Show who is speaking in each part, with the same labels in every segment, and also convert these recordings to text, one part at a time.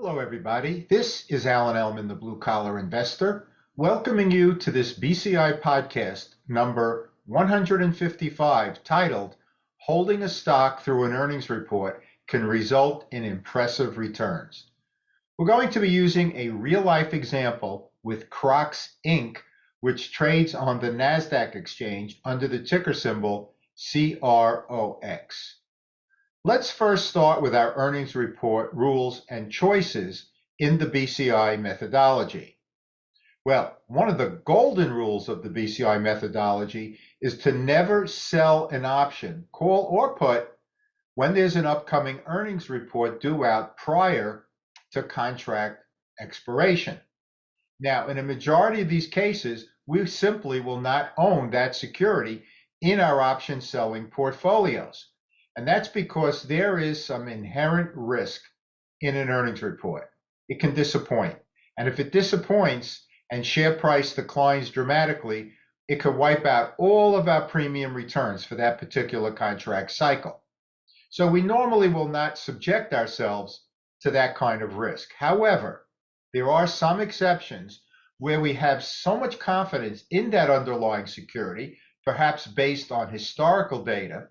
Speaker 1: Hello, everybody. This is Alan Elman, the Blue Collar Investor, welcoming you to this BCI podcast number 155, titled Holding a Stock Through an Earnings Report Can Result in Impressive Returns. We're going to be using a real-life example with Crocs Inc., which trades on the NASDAQ exchange under the ticker symbol CROX. Let's first start with our earnings report rules and choices in the BCI methodology. Well, one of the golden rules of the BCI methodology is to never sell an option, call or put, when there's an upcoming earnings report due out prior to contract expiration. Now, in a majority of these cases, we simply will not own that security in our option selling portfolios. And that's because there is some inherent risk in an earnings report. It can disappoint. And if it disappoints and share price declines dramatically, it could wipe out all of our premium returns for that particular contract cycle. So we normally will not subject ourselves to that kind of risk. However, there are some exceptions where we have so much confidence in that underlying security, perhaps based on historical data,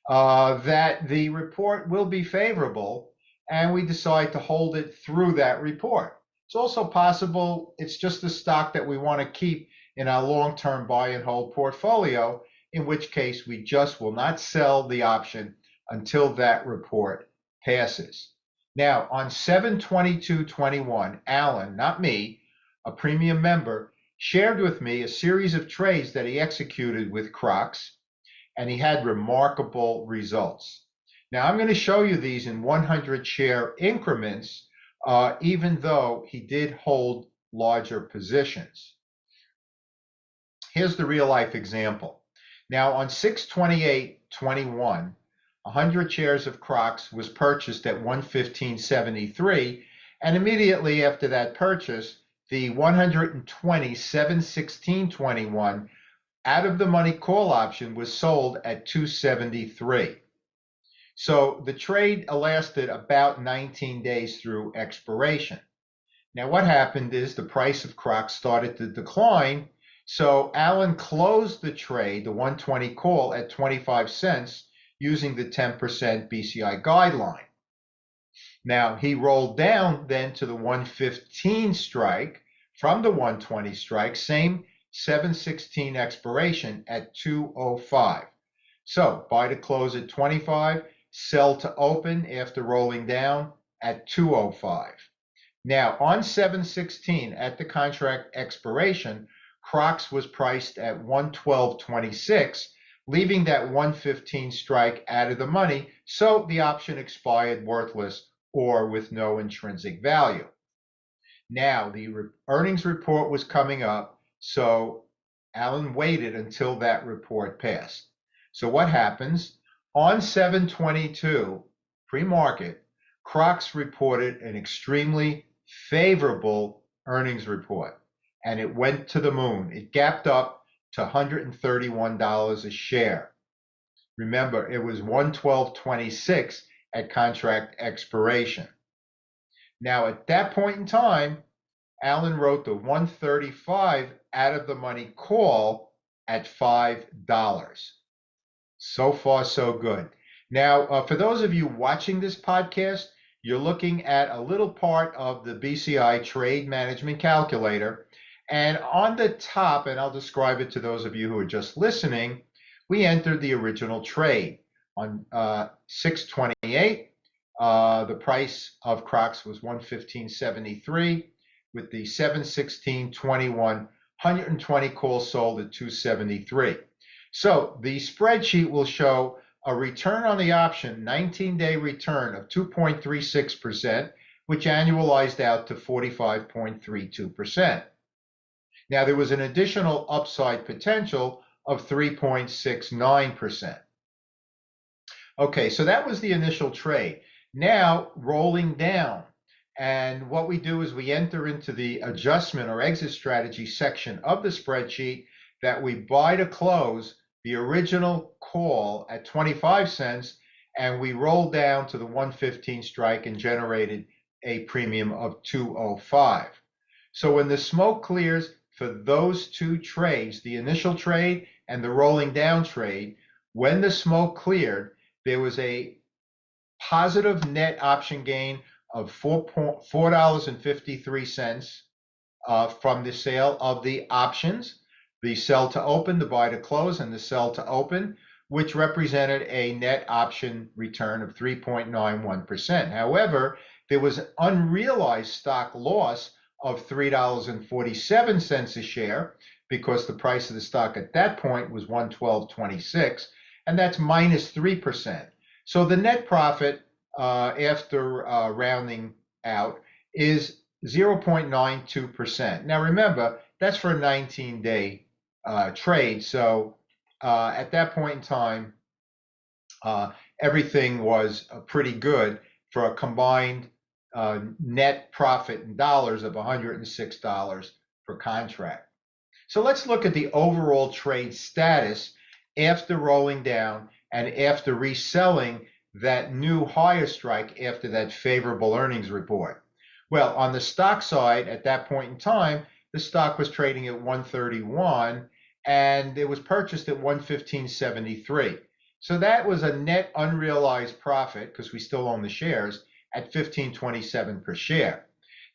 Speaker 1: that the report will be favorable, and we decide to hold it through that report. It's also possible it's just a stock that we want to keep in our long-term buy and hold portfolio, in which case we just will not sell the option until that report passes. Now, on 7/22/21, Alan, not me, a premium member, shared with me a series of trades that he executed with Crocs, and he had remarkable results. Now, I'm going to show you these in 100 share increments, even though he did hold larger positions. Here's the real life example. Now, on 6/28/21, 100 shares of Crocs was purchased at 115.73, and immediately after that purchase, the 120 7/16/21 out of the money call option was sold at 273. So the trade lasted about 19 days through expiration. Now what happened is the price of Crocs started to decline, so Alan closed the trade, the 120 call, at 25 cents using the 10% BCI guideline. Now he rolled down then to the 115 strike from the 120 strike, same 7/16 expiration at 205. So buy to close at 25, sell to open after rolling down at 205. Now on 7/16 at the contract expiration, Crocs was priced at 112.26, leaving that 115 strike out of the money, so the option expired worthless or with no intrinsic value. Now the earnings report was coming up, so Alan waited until that report passed. So what happens? On 7/22 pre-market, Crocs reported an extremely favorable earnings report, and it went to the moon. It gapped up to $131 a share. Remember, it was 112.26 at contract expiration. Now, at that point in time, Alan wrote the 135 out of the money call at $5. So far, so good. Now, for those of you watching this podcast, you're looking at a little part of the BCI Trade Management Calculator. And on the top, and I'll describe it to those of you who are just listening, we entered the original trade. On 6/28, the price of Crocs was 115.73. With the 7/16/21 120 calls sold at 273. So the spreadsheet will show a return on the option, 19-day return of 2.36%, which annualized out to 45.32%. Now there was an additional upside potential of 3.69%. Okay, so that was the initial trade. Now rolling down. And what we do is we enter into the adjustment or exit strategy section of the spreadsheet that we buy to close the original call at 25 cents, and we roll down to the 115 strike and generated a premium of 205. So when the smoke clears for those two trades, the initial trade and the rolling down trade, when the smoke cleared, there was a positive net option gain of $4.53 from the sale of the options, the sell to open, the buy to close, and the sell to open, which represented a net option return of 3.91%. However, there was an unrealized stock loss of $3.47 a share because the price of the stock at that point was $112.26, and that's minus 3%. So the net profit after rounding out is 0.92%. Now remember, that's for a 19-day trade. So at that point in time, everything was pretty good for a combined net profit in dollars of $106 per contract. So let's look at the overall trade status after rolling down and after reselling that new higher strike after that favorable earnings report. Well, on the stock side, at that point in time, the stock was trading at 131 and it was purchased at 115.73. So that was a net unrealized profit, because we still own the shares, at 15.27 per share.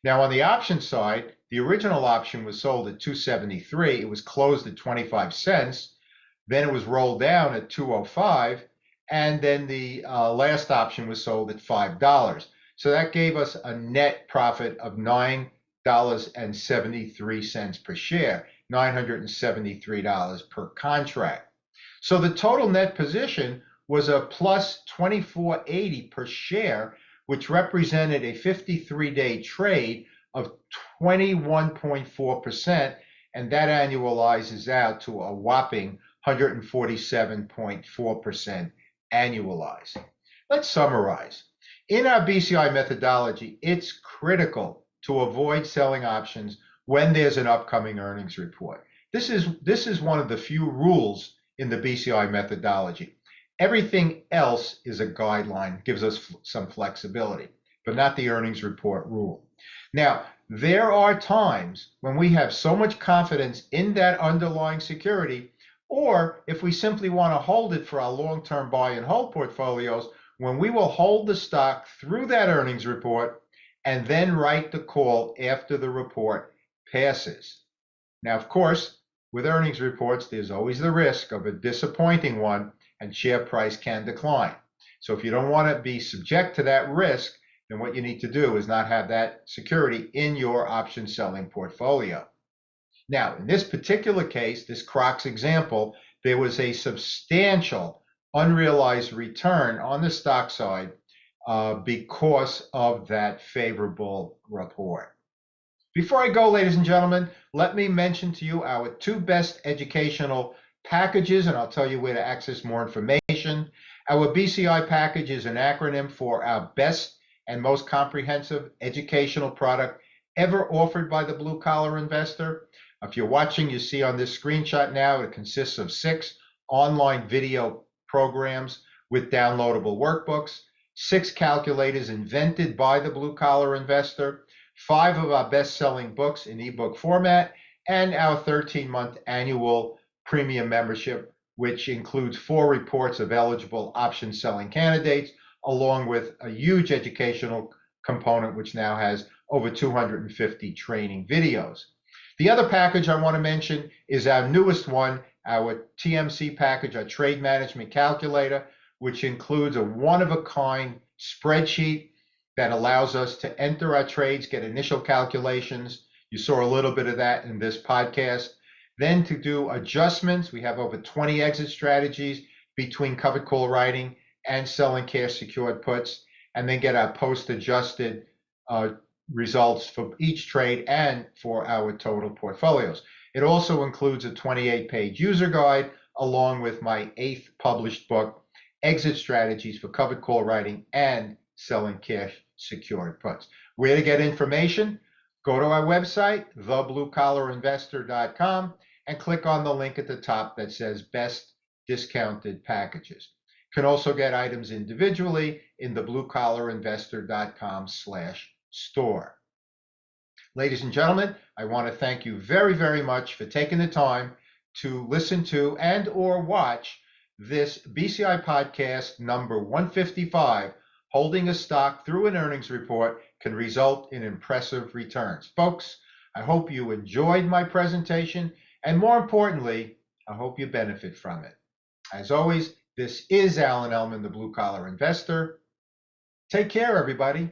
Speaker 1: Now on the option side, the original option was sold at 273. It was closed at 25 cents. Then it was rolled down at 205. And then the last option was sold at $5. So that gave us a net profit of $9.73 per share, $973 per contract. So the total net position was a plus 24.80 per share, which represented a 53-day trade of 21.4%, and that annualizes out to a whopping 147.4% annualized. Let's summarize. In our BCI methodology, it's critical to avoid selling options when there's an upcoming earnings report. This is one of the few rules in the BCI methodology. Everything else is a guideline, gives us some flexibility, but not the earnings report rule. Now, there are times when we have so much confidence in that underlying security, or if we simply want to hold it for our long-term buy and hold portfolios, when we will hold the stock through that earnings report and then write the call after the report passes. Now, of course, with earnings reports, there's always the risk of a disappointing one and share price can decline. So if you don't want to be subject to that risk, then what you need to do is not have that security in your option selling portfolio. Now, in this particular case, this Crocs example, there was a substantial unrealized return on the stock side because of that favorable report. Before I go, ladies and gentlemen, let me mention to you our two best educational packages, and I'll tell you where to access more information. Our BCI package is an acronym for our best and most comprehensive educational product ever offered by the blue-collar investor. If you're watching, you see on this screenshot now, it consists of 6 online video programs with downloadable workbooks, 6 calculators invented by the blue-collar investor, 5 of our best-selling books in ebook format, and our 13-month annual premium membership, which includes 4 reports of eligible option selling candidates, along with a huge educational component, which now has over 250 training videos. The other package I want to mention is our newest one, our TMC package, our Trade Management Calculator, which includes a one-of-a-kind spreadsheet that allows us to enter our trades, get initial calculations. You saw a little bit of that in this podcast. Then to do adjustments, we have over 20 exit strategies between covered call writing and selling cash secured puts, and then get our post-adjusted results for each trade and for our total portfolios. It also includes a 28-page user guide, along with my 8th published book, Exit Strategies for Covered Call Writing and Selling Cash Secured Puts. Where to get information? Go to our website, thebluecollarinvestor.com, and click on the link at the top that says Best Discounted Packages. You can also get items individually in the bluecollarinvestor.com/ store. Ladies and gentlemen, I want to thank you very, very much for taking the time to listen to and or watch this BCI podcast number 155, Holding a Stock Through an Earnings Report Can Result in Impressive Returns. Folks, I hope you enjoyed my presentation, and more importantly, I hope you benefit from it. As always, this is Alan Ellman, the Blue Collar Investor. Take care, everybody.